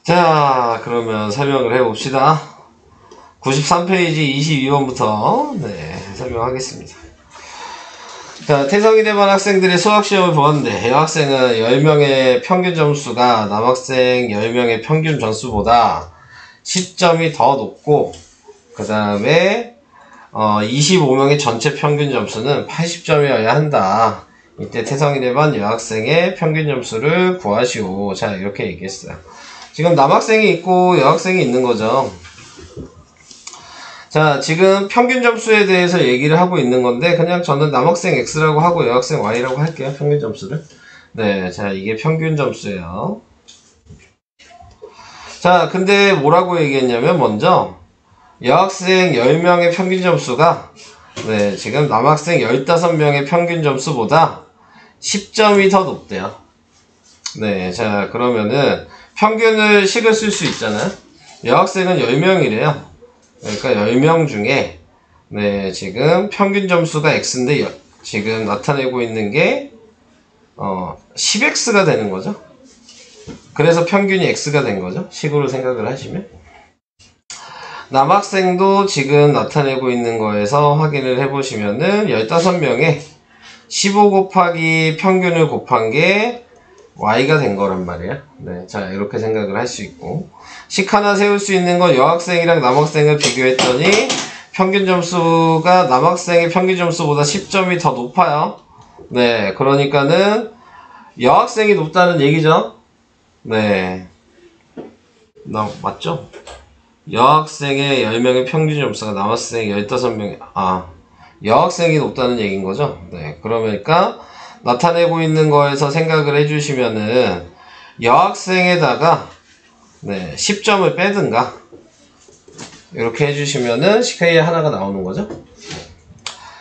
자, 그러면 설명을 해봅시다. 93페이지 22번부터 설명하겠습니다. 자, 태성이 대반 학생들이 수학시험을 보았는데 여학생은 10명의 평균 점수가 남학생 10명의 평균 점수보다 10점이 더 높고 그 다음에 25명의 전체 평균 점수는 80점이어야 한다. 이때 태성이 대반 여학생의 평균 점수를 구하시오. 자, 이렇게 얘기했어요. 지금 남학생이 있고 여학생이 있는 거죠. 자, 지금 평균 점수에 대해서 얘기를 하고 있는 건데 그냥 저는 남학생 X라고 하고 여학생 Y라고 할게요. 평균 점수를. 네, 자, 이게 평균 점수예요. 자, 근데 뭐라고 얘기했냐면 먼저 여학생 10명의 평균 점수가 지금 남학생 15명의 평균 점수보다 10점이 더 높대요. 네, 자, 그러면은 평균을 식을 쓸 수 있잖아요. 여학생은 10명이래요. 그러니까 10명 중에 지금 평균 점수가 X인데 지금 나타내고 있는 게 10X가 되는 거죠. 그래서 평균이 X가 된 거죠. 식으로 생각을 하시면. 남학생도 지금 나타내고 있는 거에서 확인을 해보시면은 15명에 15 곱하기 평균을 곱한 게 Y가 된 거란 말이에요. 네, 자, 이렇게 생각을 할 수 있고. 식 하나 세울 수 있는 건 여학생이랑 남학생을 비교했더니 평균 점수가 남학생의 평균 점수보다 10점이 더 높아요. 네, 그러니까는 여학생이 높다는 얘기죠. 네. 맞죠? 여학생의 10명의 평균 점수가 남학생의 15명의, 여학생이 높다는 얘기인 거죠. 네, 그러니까 나타내고 있는 거에서 생각을 해주시면은 여학생에다가 10점을 빼든가 이렇게 해주시면은 식회에 하나가 나오는 거죠.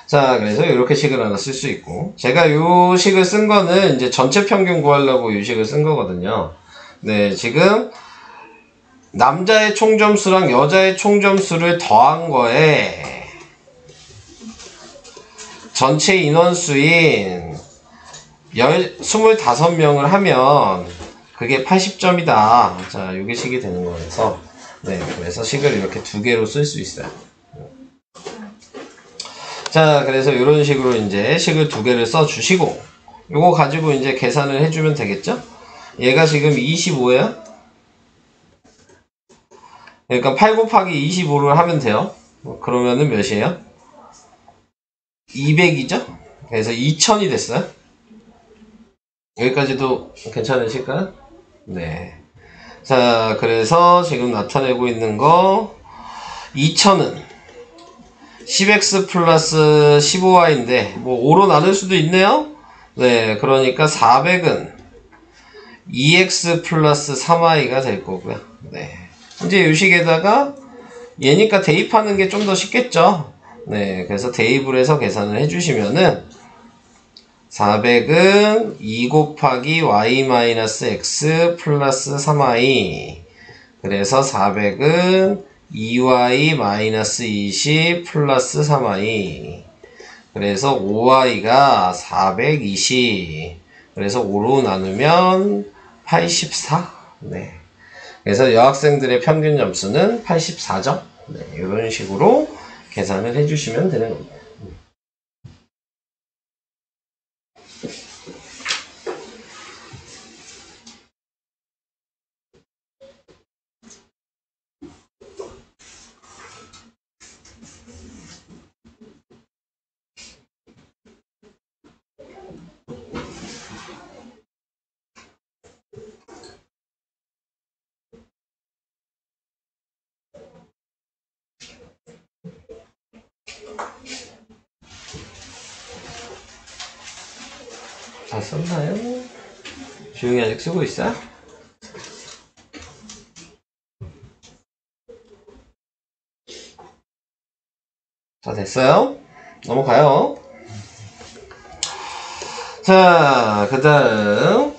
자, 그래서 이렇게 식을 하나 쓸 수 있고, 제가 요 식을 쓴 거는 이제 전체 평균 구하려고 요 식을 쓴 거거든요. 네, 지금 남자의 총점수랑 여자의 총점수를 더한 거에 전체 인원수인 25명을 하면 그게 80점이다. 자, 요게 식이 되는 거라서 그래서 식을 이렇게 두 개로 쓸 수 있어요. 자, 그래서 이런 식으로 이제 식을 두 개를 써 주시고 요거 가지고 이제 계산을 해주면 되겠죠? 얘가 지금 25예요. 그러니까 8 곱하기 25를 하면 돼요. 그러면은 몇이에요? 200이죠? 그래서 2000이 됐어요. 여기까지도 괜찮으실까요? 네. 자, 그래서 지금 나타내고 있는 거 2000은 10x 플러스 15y인데 뭐 5로 나눌 수도 있네요. 네, 그러니까 400은 2x 플러스 3y가 될 거고요. 네. 이제 요 식에다가 얘니까 대입하는 게 좀 더 쉽겠죠. 네, 그래서 대입을 해서 계산을 해주시면은 400은 2 곱하기 y-x 플러스 3y, 그래서 400은 2y-20 플러스 3y, 그래서 5y가 420, 그래서 5로 나누면 84. 네. 그래서 여학생들의 평균 점수는 84점. 네, 이런 식으로 계산을 해주시면 되는 겁니다. 다 썼나요? 조용히 아직 쓰고 있어요? 다 됐어요? 넘어가요. 자, 그 다음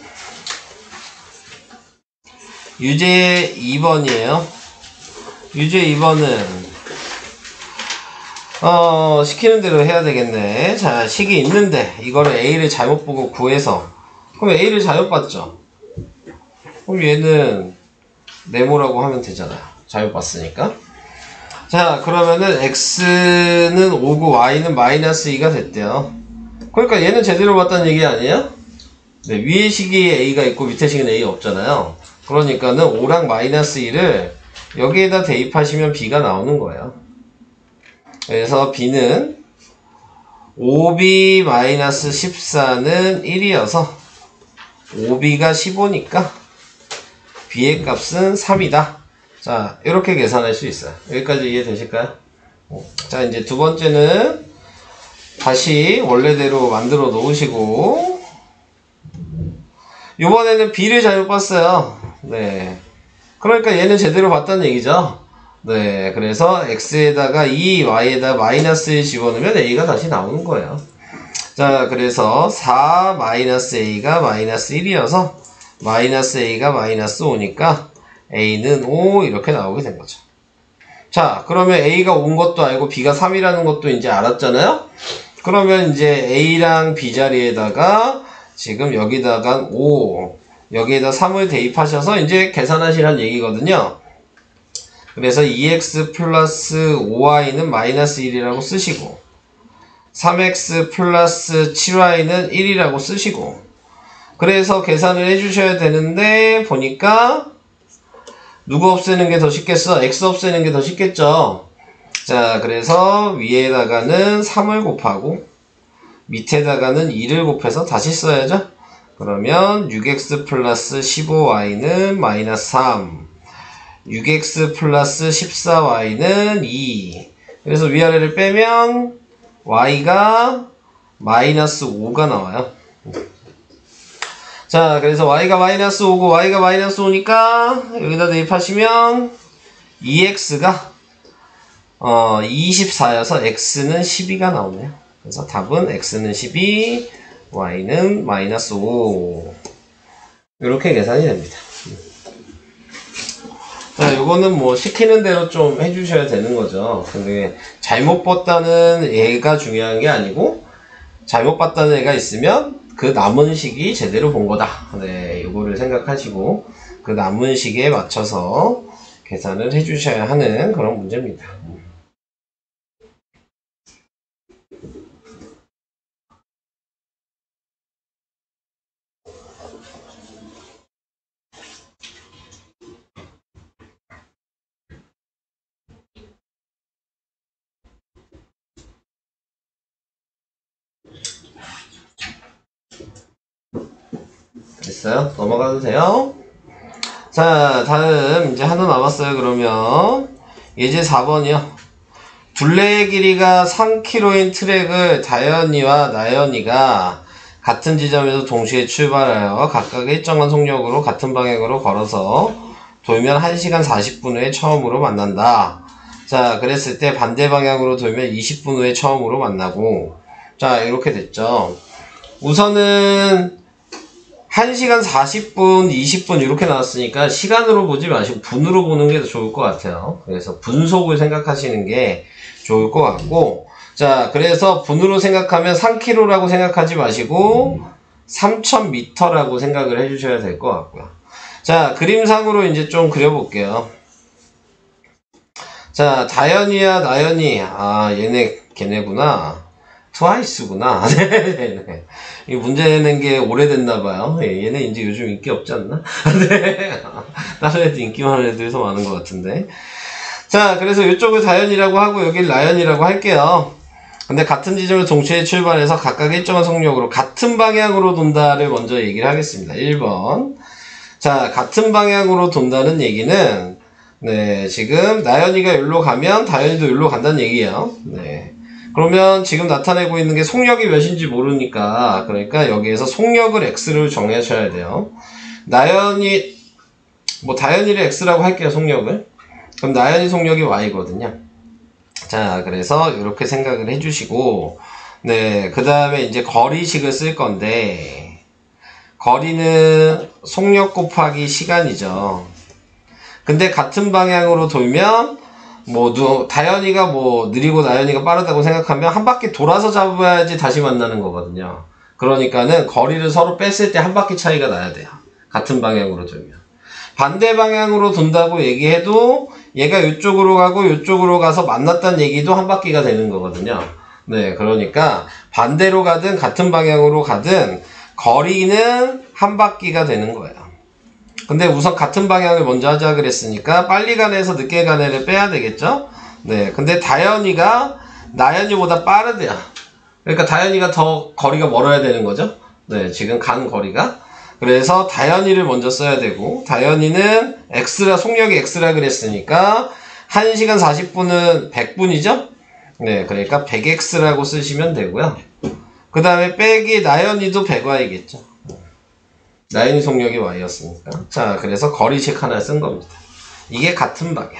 유제 2번이에요. 유제 2번은 시키는 대로 해야 되겠네. 자, 식이 있는데 이거를 A를 잘못 보고 구해서, 그럼 A를 잘못 봤죠. 그럼 얘는 네모라고 하면 되잖아요. 잘못 봤으니까. 자, 그러면은 x는 5고 y는 마이너스 2가 됐대요. 그러니까 얘는 제대로 봤다는 얘기 아니에요? 네, 위에 식이 a가 있고 밑에 식은 a 없잖아요. 그러니까는 5랑 마이너스 2를 여기에다 대입하시면 b가 나오는 거예요. 그래서 b는 5b 마이너스 14는 1이어서 5b가 15니까 b의 값은 3이다. 자, 이렇게 계산할 수 있어요. 여기까지 이해되실까요? 자, 이제 두 번째는 다시 원래대로 만들어 놓으시고, 이번에는 b를 잘못 봤어요. 네. 그러니까 얘는 제대로 봤다는 얘기죠. 네. 그래서 x에다가 2, y에다 마이너스 1 집어넣으면 a가 다시 나오는 거예요. 자, 그래서 4 마이너스 a가 마이너스 1이어서 마이너스 a가 마이너스 5니까 a는 5 이렇게 나오게 된 거죠. 자, 그러면 a가 5인 것도 알고 b가 3이라는 것도 이제 알았잖아요. 그러면 이제 a랑 b 자리에다가 지금 여기다가 5, 여기에다 3을 대입하셔서 이제 계산하시라는 얘기거든요. 그래서 2x 플러스 5y는 마이너스 1이라고 쓰시고 3x 플러스 7y는 1이라고 쓰시고 그래서 계산을 해주셔야 되는데 보니까 누구 없애는 게 더 쉽겠어? x 없애는 게 더 쉽겠죠? 자, 그래서 위에다가는 3을 곱하고 밑에다가는 2를 곱해서 다시 써야죠? 그러면 6x 플러스 15y는 마이너스 3 6x 플러스 14y는 2 그래서 위아래를 빼면 y가 마이너스 5가 나와요. 자, 그래서 y가 마이너스 5고 y가 마이너스 5니까 여기다 대입하시면 2x가 24여서 x는 12가 나오네요. 그래서 답은 x는 12, y는 마이너스 5 이렇게 계산이 됩니다. 자, 요거는 뭐 시키는 대로 좀 해주셔야 되는 거죠. 근데 잘못 봤다는 애가 중요한 게 아니고 잘못 봤다는 애가 있으면 그 남은 식이 제대로 본 거다. 네, 요거를 생각하시고 그 남은 식에 맞춰서 계산을 해주셔야 하는 그런 문제입니다. 됐어요? 넘어가도 돼요? 자, 다음 이제 하나 남았어요. 그러면 예제 4번이요. 둘레의 길이가 3km인 트랙을 다현이와 나연이가 같은 지점에서 동시에 출발하여 각각 일정한 속력으로 같은 방향으로 걸어서 돌면 1시간 40분 후에 처음으로 만난다. 자, 그랬을 때 반대 방향으로 돌면 20분 후에 처음으로 만나고 자, 이렇게 됐죠. 우선은 1시간 40분, 20분 이렇게 나왔으니까 시간으로 보지 마시고 분으로 보는 게 더 좋을 것 같아요. 그래서 분속을 생각하시는 게 좋을 것 같고 자, 그래서 분으로 생각하면 3km라고 생각하지 마시고 3000m라고 생각을 해주셔야 될 것 같고요. 자, 그림상으로 이제 좀 그려볼게요. 자, 다현이야, 나연이. 아, 걔네구나. 트와이스구나. 네네네. 이 문제 내는 게 오래됐나봐요. 얘네 이제 요즘 인기 없지 않나? 네. 다른 애들 인기 많은 애들이 더 많은 것 같은데. 자, 그래서 이쪽을 다현이라고 하고 여기를 나연이라고 할게요. 근데 같은 지점에 동시에 출발해서 각각 일정한 속력으로 같은 방향으로 돈다를 먼저 얘기를 하겠습니다. 1번. 자, 같은 방향으로 돈다는 얘기는 네, 지금 나연이가 여기로 가면 다현이도 여기로 간다는 얘기예요. 네. 그러면 지금 나타내고 있는 게 속력이 몇인지 모르니까 그러니까 여기에서 속력을 x를 정하셔야 돼요. 나연이 뭐 다현이를 x라고 할게요. 속력을. 그럼 나연이 속력이 y거든요. 자, 그래서 이렇게 생각을 해주시고 네, 그 다음에 이제 거리식을 쓸 건데 거리는 속력 곱하기 시간이죠. 근데 같은 방향으로 돌면 다현이가 느리고 나연이가 빠르다고 생각하면 한 바퀴 돌아서 잡아야지 다시 만나는 거거든요. 그러니까는 거리를 서로 뺐을 때 한 바퀴 차이가 나야 돼요. 같은 방향으로 돌면. 반대 방향으로 돈다고 얘기해도 얘가 이쪽으로 가고 이쪽으로 가서 만났다는 얘기도 한 바퀴가 되는 거거든요. 네, 그러니까 반대로 가든 같은 방향으로 가든 거리는 한 바퀴가 되는 거예요. 근데 우선 같은 방향을 먼저 하자 그랬으니까 빨리 가는 애에서 늦게 가는 애를 빼야 되겠죠? 네, 근데 다현이가 나연이보다 빠르대요. 그러니까 다현이가 더 거리가 멀어야 되는 거죠? 네, 지금 간 거리가. 그래서 다현이를 먼저 써야 되고, 다현이는 X라, 속력이 X라 그랬으니까 1시간 40분은 100분이죠? 네, 그러니까 100X라고 쓰시면 되고요. 그 다음에 빼기 나연이도 100Y겠죠. 나연이 속력이 Y였으니까. 자, 그래서 거리식 하나 쓴 겁니다. 이게 같은 방향.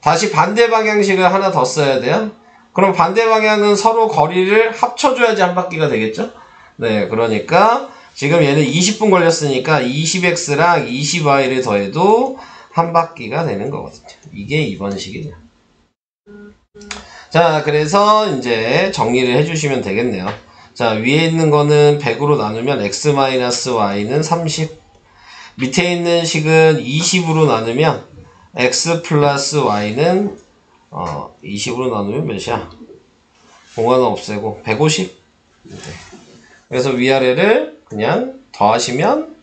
다시 반대 방향식을 하나 더 써야 돼요. 그럼 반대 방향은 서로 거리를 합쳐줘야지 한 바퀴가 되겠죠? 네, 그러니까 지금 얘는 20분 걸렸으니까 20X랑 20Y를 더해도 한 바퀴가 되는 거거든요. 이게 2번 식이죠. 자, 그래서 이제 정리를 해주시면 되겠네요. 자, 위에 있는 거는 100으로 나누면 x-y는 30. 밑에 있는 식은 20으로 나누면 x 플러스 y는 20으로 나누면 몇이야? 공간은 없애고 150. 네. 그래서 위아래를 그냥 더하시면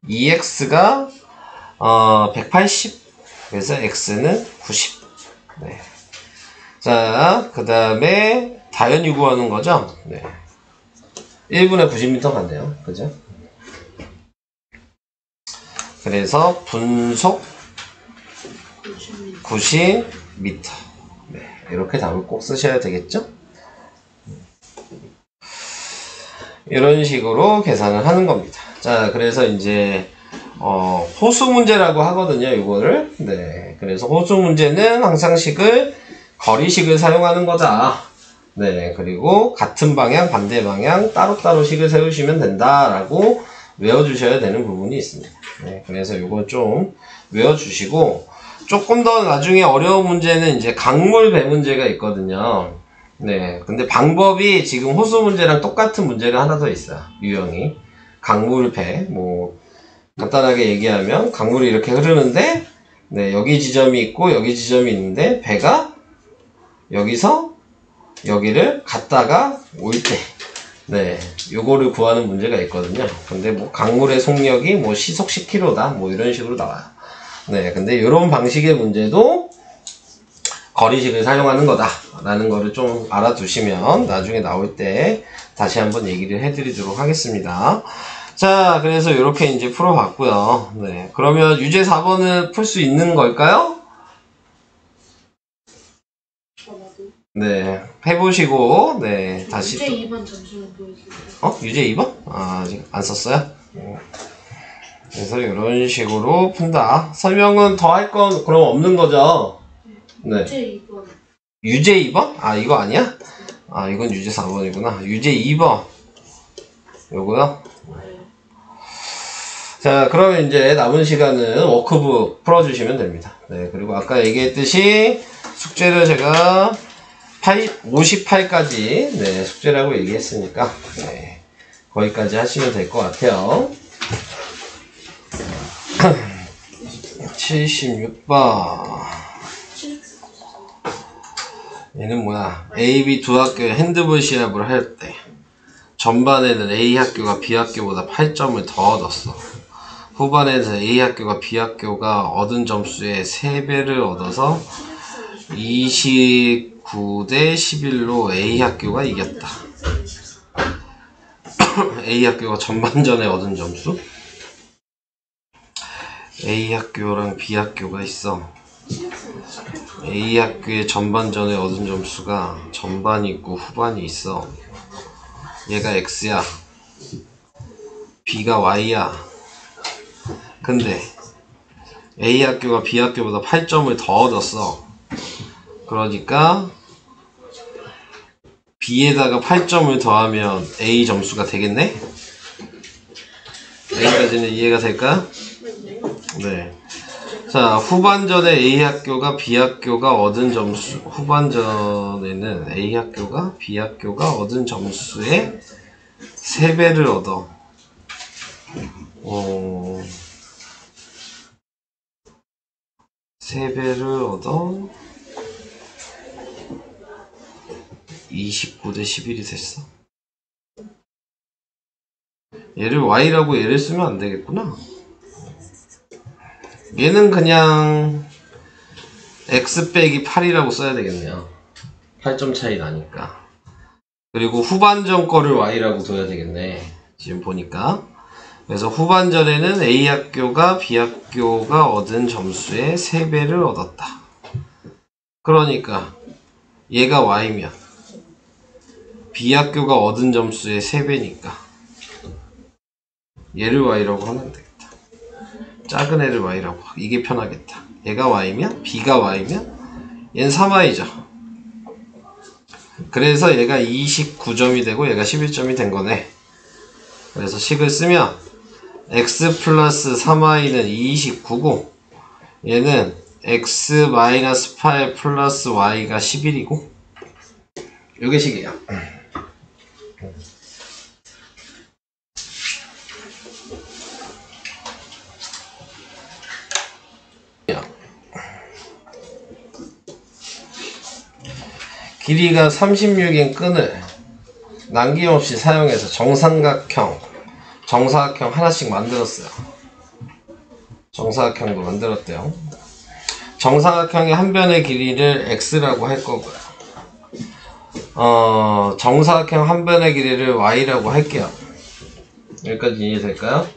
2x가 180. 그래서 x는 90. 네. 자, 그 다음에 다연이 구하는 거죠? 네. 1분에 90m 간대요. 그죠? 그래서 분속 90m. 네. 이렇게 답을 꼭 쓰셔야 되겠죠? 이런 식으로 계산을 하는 겁니다. 자, 그래서 이제 호수 문제라고 하거든요, 이거를. 네. 그래서 호수 문제는 항상 식을 거리식을 사용하는 거다. 네. 그리고 같은 방향, 반대 방향 따로따로 식을 세우시면 된다라고 외워주셔야 되는 부분이 있습니다. 네. 그래서 이거 좀 외워주시고 조금 더 나중에 어려운 문제는 이제 강물 배 문제가 있거든요. 네. 근데 방법이 지금 호수 문제랑 똑같은 문제가 하나 더 있어요. 유형이. 강물 배. 뭐 간단하게 얘기하면 강물이 이렇게 흐르는데 네, 여기 지점이 있고 여기 지점이 있는데 배가 여기서 여기를 갔다가 올 때 네, 요거를 구하는 문제가 있거든요. 근데 뭐 강물의 속력이 뭐 시속 10km다 뭐 이런 식으로 나와요. 네, 근데 이런 방식의 문제도 거리식을 사용하는 거다 라는 거를 좀 알아두시면 나중에 나올 때 다시 한번 얘기를 해드리도록 하겠습니다. 자, 그래서 이렇게 이제 풀어봤고요. 네, 그러면 유제 4번을 풀 수 있는 걸까요? 네, 해보시고 네, 다시 유제 또 2번 잠시만 보여주세요. 유제 2번? 아직 안 썼어요? 그래서 이런 식으로 푼다. 설명은 더 할 건 그럼 없는 거죠? 네. 유제 2번. 유제 2번? 아, 이거 아니야? 아, 이건 유제 4번이구나. 유제 2번. 요거요? 자, 그러면 이제 남은 시간은 워크북 풀어주시면 됩니다. 네, 그리고 아까 얘기했듯이 숙제를 제가 58까지 네, 숙제라고 얘기했으니까 네, 거기까지 하시면 될 것 같아요. 76번. 얘는 뭐야? A, B 두 학교의 핸드볼 시합을 할 때 전반에는 A 학교가 B 학교보다 8점을 더 얻었어. 후반에는 A 학교가 B 학교가 얻은 점수의 3배를 얻어서 29대 11로 A 학교가 이겼다. A 학교가 전반전에 얻은 점수? A 학교랑 B 학교가 있어. A 학교의 전반전에 얻은 점수가 전반이 있고 후반이 있어. 얘가 X야. B가 Y야. 근데 A 학교가 B 학교보다 8점을 더 얻었어. 그러니까 B에다가 8점을 더하면 A 점수가 되겠네? 여기까지는 이해가 될까? 네. 자, 후반전에 A 학교가 B 학교가 얻은 점수, 후반전에는 A 학교가 B 학교가 얻은 점수의 3배를 얻어. 3배를 얻어 29 대 11이 됐어. 얘를 y라고 얘를 쓰면 안 되겠구나. 얘는 그냥 x 빼기 8이라고 써야 되겠네요. 8점 차이 나니까. 그리고 후반전 거를 y라고 둬야 되겠네. 지금 보니까. 그래서 후반전에는 A 학교가 B 학교가 얻은 점수의 3배를 얻었다. 그러니까 얘가 y면 B 학교가 얻은 점수의 3배니까 얘를 y라고 하면 되겠다. 작은 애를 y라고. 이게 편하겠다. 얘가 y면 B가 y면 얘는 3y죠. 그래서 얘가 29점이 되고 얘가 11점이 된 거네. 그래서 식을 쓰면 x 플러스 3y는 29고 얘는 x 마이너스 8 플러스 y가 11이고 요게 식이에요. 길이가 36인 끈을 남김없이 사용해서 정삼각형 하나씩 만들었어요. 정사각형도 만들었대요. 정사각형의 한 변의 길이를 x라고 할 거고요. 정사각형 한 변의 길이를 y라고 할게요. 여기까지 이해될까요?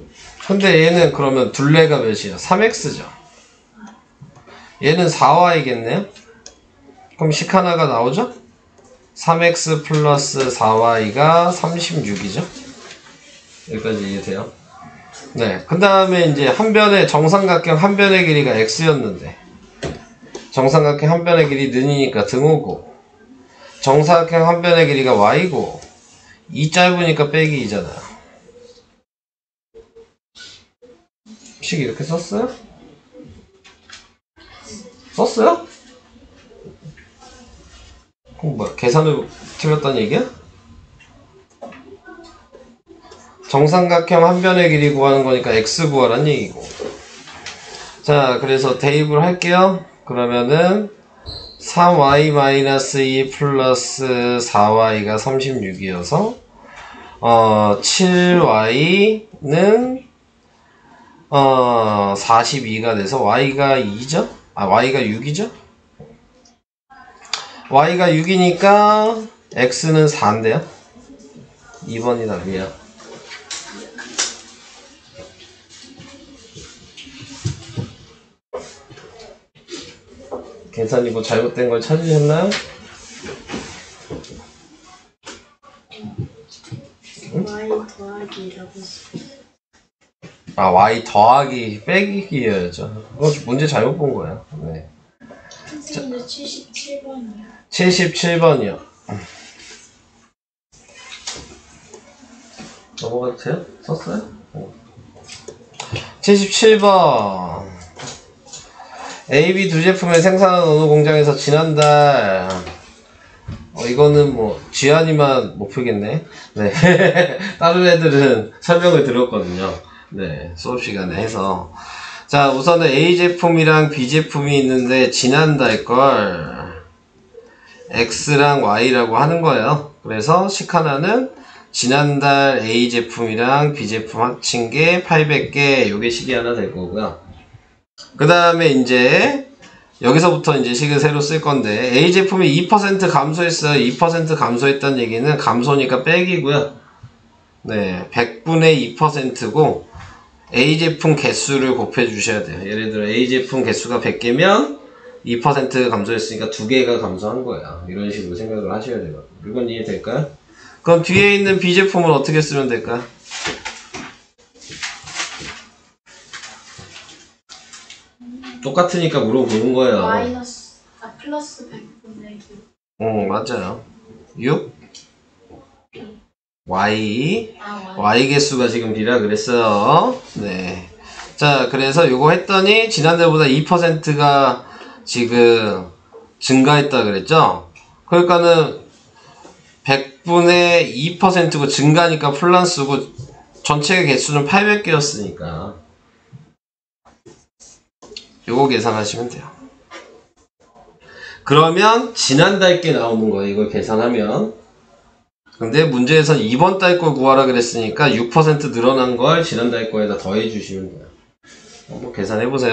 근데 얘는 그러면 둘레가 몇이야? 3x죠. 얘는 4y겠네요? 그럼 식 하나가 나오죠? 3x 플러스 4y가 36이죠? 여기까지 이해돼요? 네. 그 다음에 이제 한 변의 정삼각형 한 변의 길이가 x였는데 정삼각형 한 변의 길이 는이니까 등호고 정사각형 한 변의 길이가 y고 이 짧으니까 빼기 2잖아요. 식 이렇게 썼어요? 썼어요? 그럼 뭐야? 계산을 틀렸다는 얘기야? 정삼각형 한 변의 길이 구하는 거니까 x 구하란 얘기고. 자, 그래서 대입을 할게요. 그러면은 3y-2 플러스 4y가 36이어서 7y는 42가 돼서 y가 2죠? y가 6이죠? y가 6이니까 x는 4인데요? 2번이 답이에요. 계산이 뭐 잘못된 걸 찾으셨나요? 응? y 더하기라고 y 더하기 빼기여야죠. 문제 잘못 본 거야. 네. 선생님도 77번이요. 77번이요. 넘어가도 돼요? 썼어요? 77번. AB 두 제품을 생산한 어느 공장에서 지난달 이거는 뭐 지안이만 못 풀겠네. 네. 다른 애들은 설명을 들었거든요. 네, 수업 시간에 해서. 자, 우선은 A 제품이랑 B 제품이 있는데 지난달 걸 X랑 Y라고 하는 거예요. 그래서 식 하나는 지난달 A 제품이랑 B 제품 합친 게 800개, 요게 식이 하나 될 거고요. 그 다음에 이제 여기서부터 이제 식을 새로 쓸 건데 A 제품이 2% 감소했어요. 2% 감소했다는 얘기는 감소니까 빼기고요. 네, 100분의 2%고 A 제품 개수를 곱해 주셔야 돼요. 예를 들어 A 제품 개수가 100개면 2% 감소했으니까 2개가 감소한 거야. 이런 식으로 생각을 하셔야 돼요. 이건 이해될까요? 그럼 뒤에 있는 B 제품은 어떻게 쓰면 될까요? 똑같으니까 물어보는 거예요. 플러스 100분의 2. 맞아요. 6 y y 개수가 지금 B라 그랬어요. 네. 자, 그래서 요거 했더니 지난달보다 2%가 지금 증가했다 그랬죠? 그러니까는 100분의 2%고 증가니까 플러스고 전체 개수는 800개였으니까 요거 계산하시면 돼요. 그러면 지난달 게 나오는 거예요. 이걸 계산하면. 근데 문제에서 이번 달 걸 구하라 그랬으니까 6% 늘어난 걸 지난달 거에다 더해 주시면 돼요. 한번 계산해 보세요.